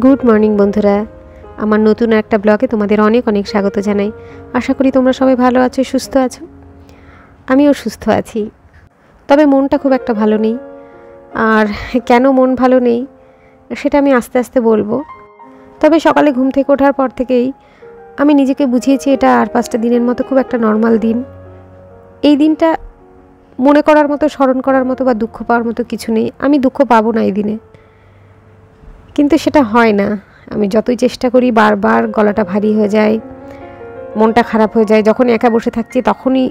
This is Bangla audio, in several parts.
গুড মর্নিং বন্ধুরা, আমার নতুন একটা ব্লগে তোমাদের অনেক অনেক স্বাগত জানাই। আশা করি তোমরা সবাই ভালো আছো, সুস্থ আছো। আমিও সুস্থ আছি, তবে মনটা খুব একটা ভালো নেই। আর কেন মন ভালো নেই সেটা আমি আস্তে আস্তে বলবো। তবে সকালে ঘুম থেকে ওঠার পর থেকেই আমি নিজেকে বুঝিয়েছি এটা আর 5টা দিনের মতো খুব একটা নর্মাল দিন। এই দিনটা মনে করার মতো, স্মরণ করার মতো বা দুঃখ পাওয়ার মতো কিছু নেই। আমি দুঃখ পাবো না এই দিনে, কিন্তু সেটা হয় না। আমি যতই চেষ্টা করি বারবার গলাটা ভারী হয়ে যায়, মনটা খারাপ হয়ে যায়। যখন একা বসে থাকছি তখনই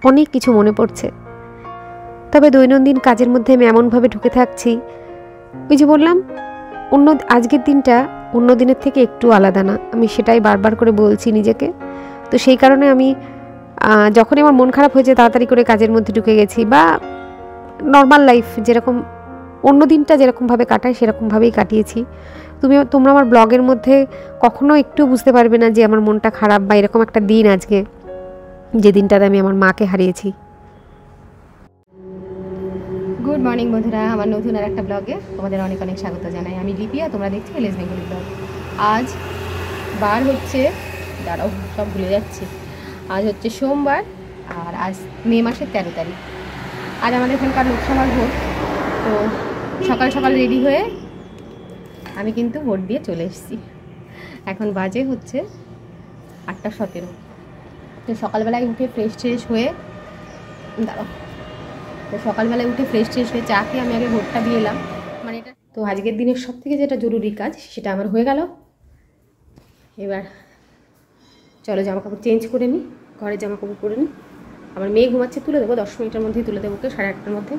অনেক কিছু মনে পড়ছে। তবে দৈনন্দিন কাজের মধ্যে আমি এমনভাবে ঢুকে থাকছি, ওই যে বললাম আজকের দিনটা অন্য দিনের থেকে একটু আলাদা না, আমি সেটাই বারবার করে বলছি নিজেকে। তো সেই কারণে আমি যখনই আমার মন খারাপ হয়েছে তাড়াতাড়ি করে কাজের মধ্যে ঢুকে গেছি, বা নর্মাল লাইফ যেরকম অন্য দিনটা যেরকমভাবে কাটায় সেরকমভাবেই কাটিয়েছি। তোমরা আমার ব্লগের মধ্যে কখনো একটু বুঝতে পারবে না যে আমার মনটা খারাপ বা এরকম একটা দিন আজকে, যে দিনটাতে আমি আমার মাকে হারিয়েছি। গুড মর্নিং বন্ধুরা, আমার নতুন আর একটা ব্লগে তোমাদের অনেক অনেক স্বাগত জানাই। আমি লিপিয়া, তোমরা দেখছো এলএস বেঙ্গলি ব্লগ। আজ বার হচ্ছে, দাঁড়াও সব ভুলে যাচ্ছি, আজ হচ্ছে সোমবার, আর আজ মে মাসের 13 তারিখ। আজ আমাদের এখানকার লোকসভার ভোট। তো সকাল সকাল রেডি হয়ে আমি কিন্তু ভোট দিয়ে চলে এসেছি। এখন বাজে হচ্ছে 8:17। তো সকালবেলায় উঠে ফ্রেশ হয়ে চা খেয়ে আমি আগে ভোটটা দিয়ে এলাম। মানে এটা তো আজকের দিনের সবথেকে যেটা জরুরি কাজ সেটা আমার হয়ে গেল। এবার চলো জামাকাপড় চেঞ্জ করে নিই, ঘরে জামাকাপড় পরে নিই। আমার মেয়ে ঘুমাচ্ছে, তুলে দেবো 10 মিনিটের মধ্যেই তুলে দেবো, 8:30টার মধ্যে।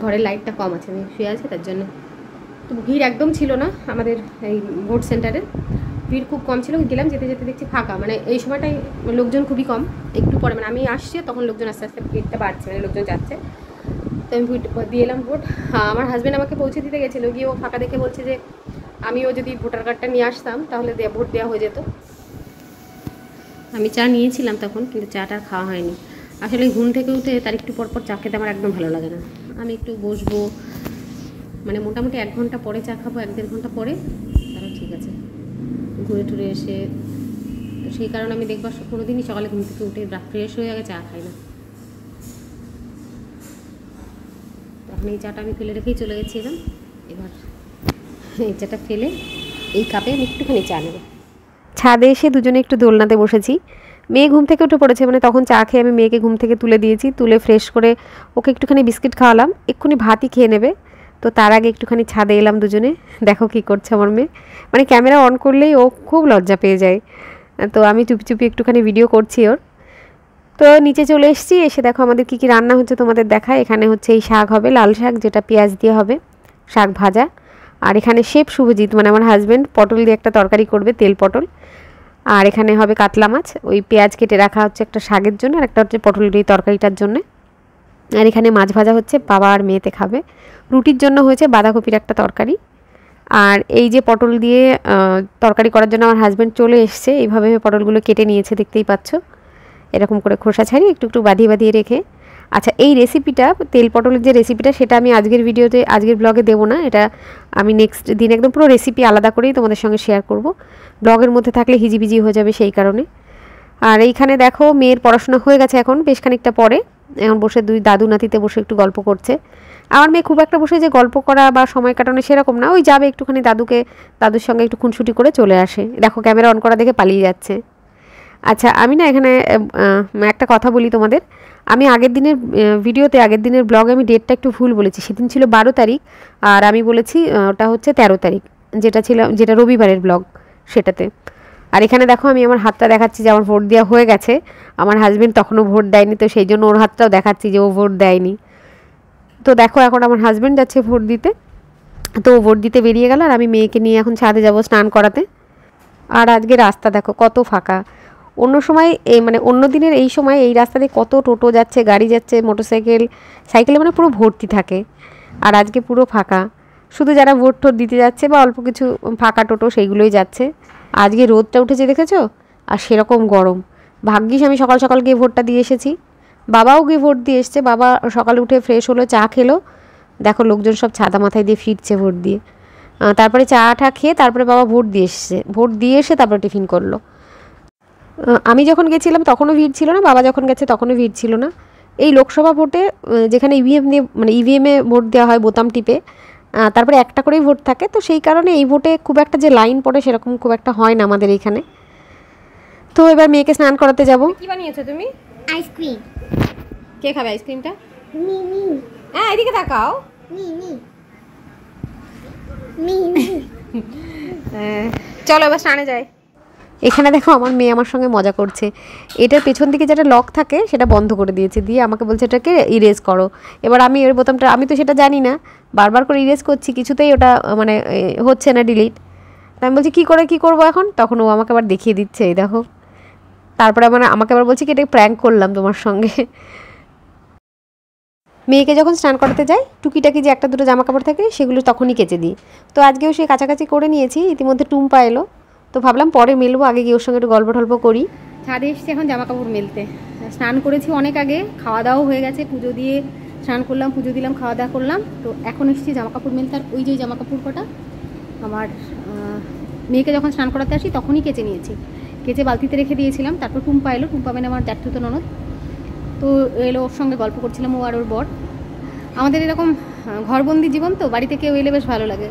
ঘরের লাইটটা কম আছে, আমি শুয়ে আছি তার জন্য। তো ভিড় একদম ছিল না আমাদের এই ভোট সেন্টারে, ভিড় খুব কম ছিল। গেলাম, যেতে যেতে দেখছি ফাঁকা, মানে এই সময়টাই লোকজন খুবই কম। একটু পরে মানে আমি আসছি তখন লোকজন আস্তে আস্তে ভিড়টা বাড়ছে, মানে লোকজন যাচ্ছে। তো আমি দিয়ে এলাম ভোট। আমার হাজব্যান্ড আমাকে পৌঁছে দিতে গেছিলো, গিয়ে ও ফাঁকা দেখে বলছে যে আমিও যদি ভোটার কার্ডটা নিয়ে আসতাম তাহলে ভোট দেওয়া হয়ে যেত। আমি চা নিয়েছিলাম তখন, কিন্তু চাটা খাওয়া হয়নি। আসলে ঘুম থেকে উঠে তার একটু পর চা খেতে আমার একদম ভালো লাগে না। আমি একটু বসবো, মানে মোটামুটি 1 ঘন্টা পরে চা খাবো, 1-1.5 ঘন্টা পরে, তাহলে ঠিক আছে। ঘুরে টুরে এসে, তো সেই কারণে আমি দেখবার কোনো দিনই সকালে ঘুম থেকে উঠে ফ্রেশ হয়ে আগে চা খাই না। তখন এই চাটা আমি ফেলে রেখেই চলে গেছিলাম। এবার এই চাটা ফেলে এই কাপে আমি একটুখানি চা নেব। ছাদে এসে দুজনে একটু দোলনাতে বসেছি। মেয়ে ঘুম থেকে উঠে পড়েছে, মানে তখন চা খেয়ে আমি মেয়েকে ঘুম থেকে তুলে দিয়েছি। তুলে ফ্রেশ করে ওকে একটুখানি বিস্কিট খাওয়ালাম, এক্ষুনি ভাতই খেয়ে নেবে। তো তার আগে একটুখানি ছাদে এলাম দুজনে। দেখো কি করছে আমার মেয়ে, মানে ক্যামেরা অন করলেই ও খুব লজ্জা পেয়ে যায়। তো আমি চুপি চুপি একটুখানি ভিডিও করছি ওর। তো নিচে চলে এসেছি, এসে দেখো আমাদের কী কী রান্না হচ্ছে তোমাদের দেখায়। এখানে হচ্ছে এই শাক হবে, লাল শাক, যেটা পেঁয়াজ দিয়ে হবে, শাক ভাজা। আর এখানে শেফ শুভজিৎ মানে আমার হাজব্যান্ড পটল দিয়ে একটা তরকারি করবে, তেল পটল। আর এখানে হবে কাতলা মাছ, ওই পেঁয়াজ কেটে রাখা হচ্ছে একটা শাকের জন্য, আর একটা হচ্ছে পটলের এই তরকারিটার জন্যে। আর এখানে মাছ ভাজা হচ্ছে, বাবা আর মেয়েতে খাবে। রুটির জন্য হয়েছে বাঁধাকপির একটা তরকারি। আর এই যে পটল দিয়ে তরকারি করার জন্য আমার হাজব্যান্ড চলে এসছে। এইভাবে পটলগুলো কেটে নিয়েছে, দেখতেই পাচ্ছ, এরকম করে খোসা ছাড়িয়ে একটু একটু বাঁধিয়ে রেখে। আচ্ছা, এই রেসিপিটা, তেল পটলের যে রেসিপিটা, সেটা আমি আজকের ব্লগে দেবো না। এটা আমি নেক্সট দিন একদম পুরো রেসিপি আলাদা করেই তোমাদের সঙ্গে শেয়ার করব। ব্লগের মধ্যে থাকলে হিজিবিজি হয়ে যাবে, সেই কারণে। আর এইখানে দেখো মেয়ের পড়াশোনা হয়ে গেছে এখন বেশ খানিকটা পরে। এখন বসে দুই দাদু নাতিতে বসে একটু গল্প করছে। আমার মেয়ে খুব একটা বসে যে গল্প করা বা সময় কাটানো সেরকম না, ওই যাবে একটুখানি দাদুর সঙ্গে একটু খুনসুটি করে চলে আসে। দেখো ক্যামেরা অন করা দেখে পালিয়ে যাচ্ছে। আচ্ছা, আমি না এখানে একটা কথা বলি তোমাদের। আমি আগের দিনের ব্লগে আমি ডেটটা একটু ভুল বলেছি। সেদিন ছিল 12 তারিখ, আর আমি বলেছি ওটা হচ্ছে 13 তারিখ, যেটা রবিবারের ব্লগ সেটাতে। আর এখানে দেখো আমি আমার হাতটা দেখাচ্ছি যে আমার ভোট দেওয়া হয়ে গেছে। আমার হাজব্যান্ড তখনও ভোট দেয়নি, তো সেই জন্য ওর হাতটাও দেখাচ্ছি যে ও ভোট দেয়নি। তো দেখো এখন আমার হাজব্যান্ড যাচ্ছে ভোট দিতে, তো ও ভোট দিতে বেরিয়ে গেল, আর আমি মেয়েকে নিয়ে এখন ছাদে যাব স্নান করাতে। আর আজকে রাস্তা দেখো কত ফাঁকা। অন্য সময় মানে অন্য দিনের এই সময় এই রাস্তা দিয়ে কত টোটো যাচ্ছে, গাড়ি যাচ্ছে, সাইকেলে মানে পুরো ভর্তি থাকে। আর আজকে পুরো ফাঁকা, শুধু যারা ভোট দিতে যাচ্ছে বা অল্প কিছু ফাঁকা টোটো সেইগুলোই যাচ্ছে। আজকে রোদটা উঠেছে দেখেছো, আর সেরকম গরম। ভাগ্যিস আমি সকাল সকাল গিয়ে ভোটটা দিয়ে এসেছি। বাবাও গিয়ে ভোট দিয়ে এসছে। বাবা সকালে উঠে ফ্রেশ হলো, চা খেলো, দেখো লোকজন সব ছাতা মাথায় দিয়ে ফিরছে ভোট দিয়ে। তারপরে চা টা খেয়ে তারপরে বাবা ভোট দিয়ে এসছে, ভোট দিয়ে এসে তারপরে টিফিন করলো। আমি যখন গেছিলাম তখনও ভিড় ছিল না, বাবা যখন গেছে তখনও ভিড় ছিল না। এই লোকসভা ভোটে যেখানে ইভিএম দিয়ে মানে ইভিএমে ভোট দেওয়া হয় বোতাম টিপে, তারপরে একটা করেই ভোট থাকে, তো সেই কারণে এই ভোটে খুব একটা যে লাইন পড়ে সেরকম খুব একটা হয় না আমাদের এইখানে। তো এবার মেয়েকে স্নান করাতে যাব। কি বানিয়েছো তুমি? আইসক্রিম। কে খাবে আইসক্রিমটা? মি। হ্যাঁ এদিকে তাকাও। মি। চলো এবার স্নানে যাই। এখানে দেখো আমার মেয়ে আমার সঙ্গে মজা করছে। এটার পেছন দিকে যেটা লক থাকে সেটা বন্ধ করে দিয়েছে, দিয়ে আমাকে বলছে এটাকে ইরেজ করো। এবার আমি এর বোতামটা, আমি তো সেটা জানি না, বারবার করে ইরেজ করছি, কিছুতেই ওটা মানে হচ্ছে না ডিলিট। আমি বলছি কী করে কী করবো এখন, তখন ও আমাকে আবার দেখিয়ে দিচ্ছে, এই দেখো। তারপরে মানে আমাকে আবার বলছি কি এটা প্র্যাঙ্ক করলাম তোমার সঙ্গে। মেয়েকে যখন স্নান করাতে যাই টুকিটাকি যে একটা দুটো জামা কাপড় থাকে সেগুলো তখনই কেচে দিই। তো আজকেও সে কাছাকাছি করে নিয়েছি, ইতিমধ্যে টুম্পা এলো, তো ভাবলাম পরে মেলবো, আগে গিয়ে ওর সঙ্গে একটু গল্প টল্প করি। ছাদে এসেছি এখন জামা কাপড় মেলতে। স্নান করেছি অনেক আগে, খাওয়া দাওয়াও হয়ে গেছে, পুজো দিয়ে স্নান করলাম, পুজো দিলাম, খাওয়া দাওয়া করলাম। তো এখন এসেছি জামা কাপড় মেলতে। আর ওই যে জামা কাপড় কটা আমার মেয়েকে যখন স্নান করাতে আসি তখনই কেচে নিয়েছি, কেচে বালতিতে রেখে দিয়েছিলাম। তারপর টুম্পা এলো, টুম্পা মানে আমার জ্যাঠতুতো ননদ, তো এলো, ওর সঙ্গে গল্প করছিলাম, ও আর ওর বর। আমাদের এরকম ঘরবন্দি জীবন, তো বাড়িতে কেউ এলে বেশ ভালো লাগে,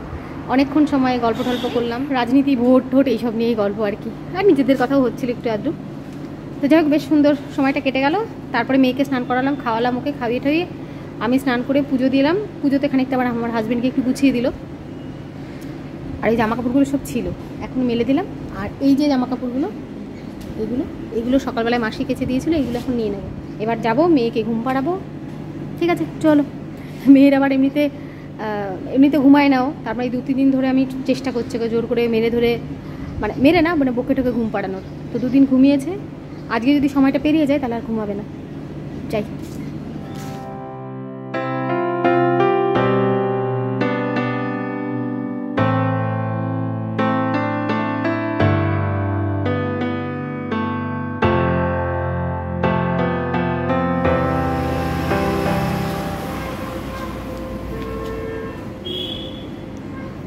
অনেকক্ষণ সময় গল্প টল্প করলাম, রাজনীতি ভোট ঠোট এইসব নিয়েই গল্প আর কি, আর নিজেদের কথাও হচ্ছিল একটু আধটু। তো যাই হোক বেশ সুন্দর সময়টা কেটে গেল। তারপরে মেয়েকে স্নান করালাম, খাওয়ালাম, ওকে খাইয়ে ঠাইয়ে আমি স্নান করে পুজো দিলাম। পুজোতে খানিকটা আমার হাজব্যান্ডকে একটু গুছিয়ে দিল। আর এই জামা কাপড়গুলো সব ছিল, এখন মেলে দিলাম। আর এই যে জামা কাপড়গুলো এইগুলো সকালবেলায় মাসি কেচে দিয়েছিল, এইগুলো এখন নিয়ে নেবো। এবার যাব মেয়েকে ঘুম পাড়াবো। ঠিক আছে চলো। মেয়ের আবার এমনিতে ঘুমায় নাও, তারপরে এই 2-3 দিন ধরে আমি চেষ্টা করছি জোর করে মেরে না মানে বকে টোকে ঘুম পাড়ানোর। তো 2 দিন ঘুমিয়েছে, আজকে যদি সময়টা পেরিয়ে যায় তাহলে আর ঘুমাবে না। যাই।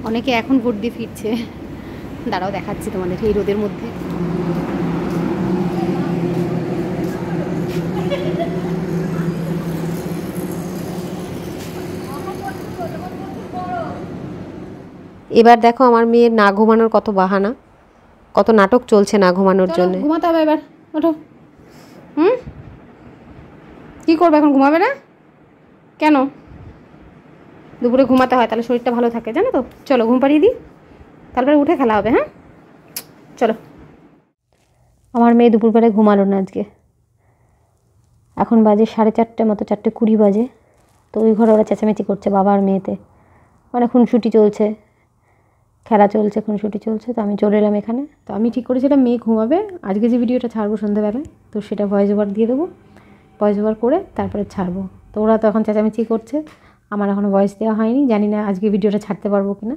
অনেকে এখন ভোট দিয়ে ফিরছে, দাঁড়াও দেখাচ্ছি তোমাদের এই রোদের মধ্যে। এবার দেখো আমার মেয়ের না ঘুমানোর কত বাহানা, কত নাটক চলছে না ঘুমানোর জন্য। ঘুমাতে হবে এবার, ওঠো। কি করবে এখন, ঘুমাবে না কেন? দুপুরে ঘুমাতে হয়, তাহলে শরীরটা ভালো থাকে, জানো তো। চলো ঘুম পাড়িয়ে দিই, তারপরে উঠে খেলা হবে। হ্যাঁ চলো। আমার মেয়ে দুপুরবেলায় ঘুমালো না আজকে। এখন বাজে 4:30 মতো, 4:20 বাজে। তো ওই ঘরে ওরা চেঁচামেচি করছে, বাবা আর মেয়েতে, মানে খুনসুটি চলছে, খেলা চলছে, খুনসুটি চলছে। তো আমি চলে এলাম এখানে। তো আমি ঠিক করেছিলাম মেয়ে ঘুমাবে, আজকে যে ভিডিওটা ছাড়বো সন্ধ্যাবেলায়, তো সেটা ভয়েস ওভার দিয়ে দেবো, ভয়েস ওভার করে তারপরে ছাড়বো। তো ওরা তো এখন চেঁচামেচি করছে, আমার এখনও ভয়েস দেওয়া হয়নি, জানি না আজকে ভিডিওটা ছাড়তে পারবো কি না।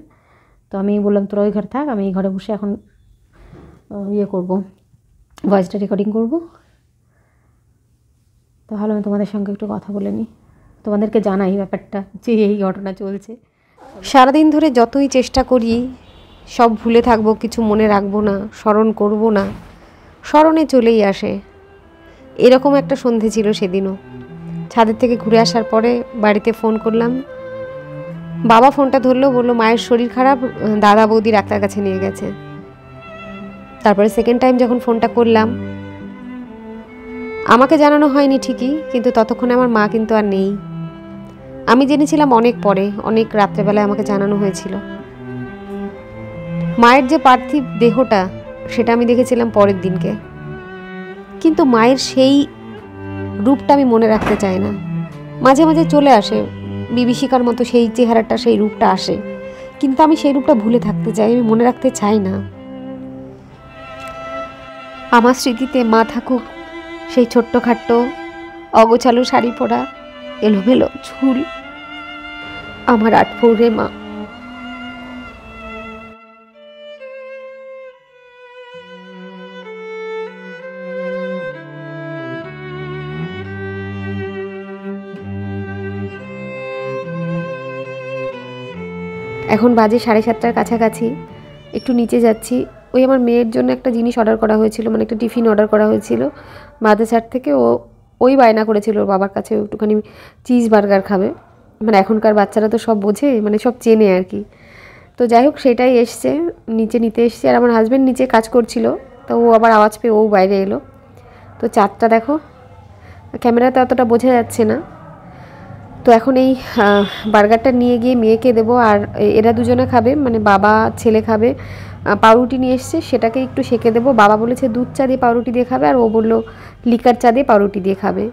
তো আমি বললাম তোরা ওই ঘরে থাক, আমি এই ঘরে বসে এখন করবো, ভয়েসটা রেকর্ডিং করবো। তো ভালো, আমি তোমাদের সঙ্গে একটু কথা বলে নিই, তোমাদেরকে জানাই ব্যাপারটা যে এই ঘটনা চলছে। সারাদিন ধরে যতই চেষ্টা করি সব ভুলে থাকবো, কিছু মনে রাখবো না, স্মরণ করব না, স্মরণে চলেই আসে। এরকম একটা সন্ধে ছিল সেদিনও। ছাদের থেকে ঘুরে আসার পরে বাড়িতে ফোন করলাম, বাবা ফোনটা ধরলো, বললো মায়ের শরীর খারাপ, দাদা বৌদি ডাক্তার কাছে নিয়ে গেছে। তারপরে সেকেন্ড টাইম যখন ফোনটা করলাম, আমাকে জানানো হয়নি ঠিকই, কিন্তু ততক্ষণে আমার মা কিন্তু আর নেই। আমি জেনেছিলাম অনেক পরে, অনেক রাত্রেবেলায় আমাকে জানানো হয়েছিল। মায়ের যে পার্থিব দেহটা সেটা আমি দেখেছিলাম পরের দিনকে, কিন্তু মায়ের সেই রূপটা আমি মনে রাখতে চাই না। মাঝে মাঝে চলে আসে বিভীষিকার মতো সেই চেহারাটা, সেই রূপটা আসে, কিন্তু আমি সেই রূপটা ভুলে থাকতে চাই, আমি মনে রাখতে চাই না। আমার স্মৃতিতে মা থাকুক সেই ছোট্টখাট্ট অগোছালো শাড়ি পরা, এলোমেলো চুল, আমার 8 পৌরে মা। এখন বাজে 7:30টার কাছাকাছি। একটু নিচে যাচ্ছি, ওই আমার মেয়ের জন্য একটা জিনিস অর্ডার করা হয়েছিল, মানে একটা টিফিন অর্ডার করা হয়েছিল মাদ্রাসার থেকে। ওই বায়না করেছিল ওর বাবার কাছে একটুখানি চিজ বার্গার খাবে। মানে এখনকার বাচ্চারা তো সব বোঝে, মানে সব চেনে আর কি। তো যাই হোক, সেটাই এসছে, নিচে নিতে এসছে। আর আমার হাজব্যান্ড নিচে কাজ করছিল, তো ও আবার আওয়াজ পেয়ে ও বাইরে এলো। তো চাঁদটা দেখো, ক্যামেরাতে অতটা বোঝা যাচ্ছে না। তো এখন এই বার্গারটা নিয়ে গিয়ে মেয়েকে দেবো, আর এরা দুজনে খাবে, মানে বাবা ছেলে খাবে। পাউরুটি নিয়ে এসছে, সেটাকে একটু সেঁকে দেবো। বাবা বলেছে দুধ চা দিয়ে পাউরুটি দিয়ে খাবে, আর ও বললো লিকার চা দিয়ে পাউরুটি দিয়ে খাবে।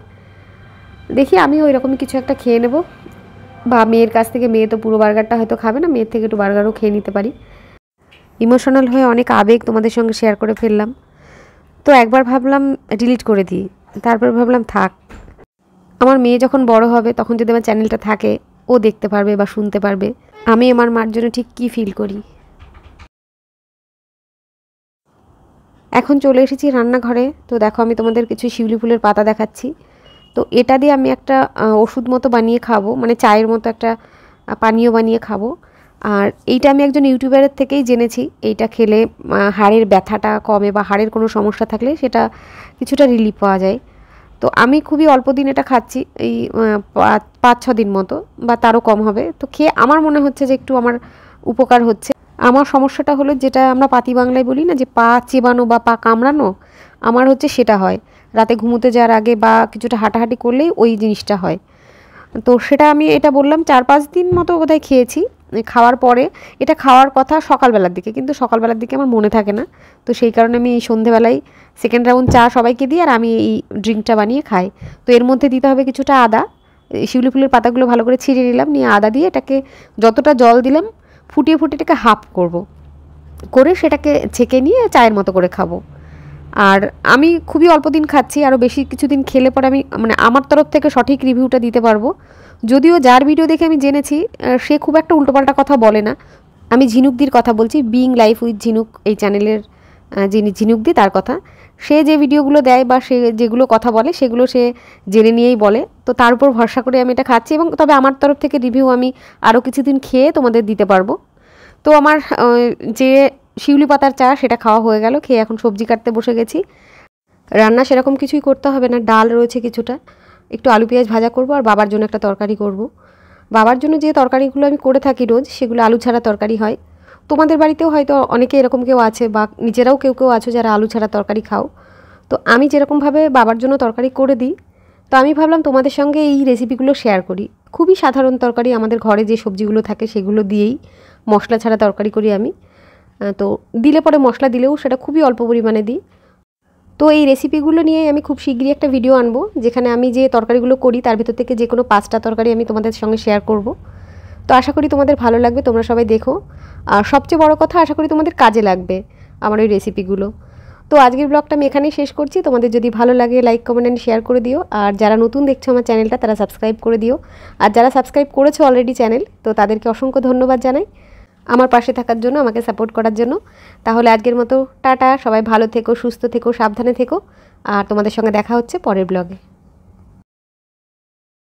দেখি আমিও ওই রকমই কিছু একটা খেয়ে নেব, বা মেয়ের কাছ থেকে, মেয়ে তো পুরো বার্গারটা হয়তো খাবে না, মেয়ের থেকে একটু বার্গারও খেয়ে নিতে পারি। ইমোশনাল হয়ে অনেক আবেগ তোমাদের সঙ্গে শেয়ার করে ফেললাম। তো একবার ভাবলাম ডিলিট করে দিই, তারপর ভাবলাম থাক, আমার মেয়ে যখন বড় হবে তখন যদি আমার চ্যানেলটা থাকে, ও দেখতে পারবে বা শুনতে পারবে আমি আমার মার জন্য ঠিক কী ফিল করি। এখন চলে এসেছি রান্নাঘরে। তো দেখো, আমি তোমাদের কিছু শিউলি ফুলের পাতা দেখাচ্ছি। তো এটা দিয়ে আমি একটা ওষুধ মতো বানিয়ে খাবো, মানে চায়ের মতো একটা পানীয় বানিয়ে খাবো। আর এইটা আমি একজন ইউটিউবারের থেকেই জেনেছি, এইটা খেলে হাড়ের ব্যথাটা কমে, বা হাড়ের কোনো সমস্যা থাকলে সেটা কিছুটা রিলিফ পাওয়া যায়। তো আমি খুবই অল্প দিন এটা খাচ্ছি, এই 5-6 দিন মতো, বা তারও কম হবে। তো খেয়ে আমার মনে হচ্ছে যে একটু আমার উপকার হচ্ছে। আমার সমস্যাটা হলো, যেটা আমরা পাতি বাংলায় বলি না, যে পা চেবানো বা পা কামড়ানো, আমার হচ্ছে সেটা হয় রাতে ঘুমোতে যাওয়ার আগে, বা কিছুটা হাঁটাহাঁটি করলেই ওই জিনিসটা হয়। তো সেটা আমি এটা বললাম 4-5 দিন মতো বোধহয় খেয়েছি। খাওয়ার পরে, এটা খাওয়ার কথা সকালবেলার দিকে, কিন্তু সকালবেলার দিকে আমার মনে থাকে না। তো সেই কারণে আমি এই সন্ধেবেলায় সেকেন্ড রাউন্ড চা সবাইকে দিই, আর আমি এই ড্রিঙ্কটা বানিয়ে খাই। তো এর মধ্যে দিতে হবে কিছুটা আদা, শিউলি ফুলের পাতাগুলো ভালো করে ছিঁড়ে নিলাম, নিয়ে আদা দিয়ে এটাকে যতটা জল দিলাম ফুটিয়ে ফুটিয়ে এটাকে হাফ করে সেটাকে ছেঁকে নিয়ে চায়ের মতো করে খাবো। আর আমি খুবই অল্প দিন খাচ্ছি, আরও বেশি কিছুদিন খেলে পরে আমি, মানে আমার তরফ থেকে সঠিক রিভিউটা দিতে পারবো। যদিও যার ভিডিও দেখে আমি জেনেছি, সে খুব একটা উল্টোপাল্টা কথা বলে না। আমি ঝিনুকদির কথা বলছি, বিইং লাইফ উইথ ঝিনুক, এই চ্যানেলের যিনি ঝিনুকদি, তার কথা। সে যে ভিডিওগুলো দেয় বা সে যেগুলো কথা বলে, সেগুলো সে জেনে নিয়েই বলে। তো তার উপর ভরসা করে আমি এটা খাচ্ছি, এবং তবে আমার তরফ থেকে রিভিউ আমি আরও কিছুদিন খেয়ে তোমাদের দিতে পারবো। তো আমার যে শিউলি পাতার চা, সেটা খাওয়া হয়ে গেল। খেয়ে এখন সবজি কাটতে বসে গেছি। রান্না সেরকম কিছুই করতে হবে না, ডাল রয়েছে কিছুটা, একটু আলু পেঁয়াজ ভাজা করব, আর বাবার জন্য একটা তরকারি করব। বাবার জন্য যে তরকারিগুলো আমি করে থাকি রোজ, সেগুলো আলু ছাড়া তরকারি হয়। তোমাদের বাড়িতেও হয়তো অনেকে এরকম কেউ আছে, বা নিজেরাও কেউ কেউ আছো যারা আলু ছাড়া তরকারি খাও। তো আমি যেরকমভাবে বাবার জন্য তরকারি করে দিই, তো আমি ভাবলাম তোমাদের সঙ্গে এই রেসিপিগুলো শেয়ার করি। খুবই সাধারণ তরকারি, আমাদের ঘরে যে সবজিগুলো থাকে সেগুলো দিয়েই মশলা ছাড়া তরকারি করি আমি। তো দিলে পরে, মশলা দিলেও সেটা খুবই অল্প পরিমাণে দিই। তো এই রেসিপিগুলো নিয়ে আমি খুব শীঘ্রই একটা ভিডিও আনবো, যেখানে আমি যে তরকারিগুলো করি তার ভিতর থেকে যে কোনো 5টা তরকারি আমি তোমাদের সঙ্গে শেয়ার করব। তো আশা করি তোমাদের ভালো লাগবে, তোমরা সবাই দেখো। আর সবচেয়ে বড় কথা, আশা করি তোমাদের কাজে লাগবে আমার ওই রেসিপিগুলো। তো আজকের ব্লগটা আমি এখানেই শেষ করছি। তোমাদের যদি ভালো লাগে, লাইক, কমেন্ট অ্যান্ড শেয়ার করে দিও। আর যারা নতুন দেখছো আমার চ্যানেলটা, তারা সাবস্ক্রাইব করে দিও। আর যারা সাবস্ক্রাইব করেছো অলরেডি চ্যানেল, তো তাদেরকে অসংখ্য ধন্যবাদ জানাই আমার পাশে থাকার জন্য, আমাকে সাপোর্ট করার জন্য। তাহলে আজকের মতো টাটা, সবাই ভালো থেকো, সুস্থ থেকো, সাবধানে থেকো। আর তোমাদের সঙ্গে দেখা হচ্ছে পরের ব্লগে।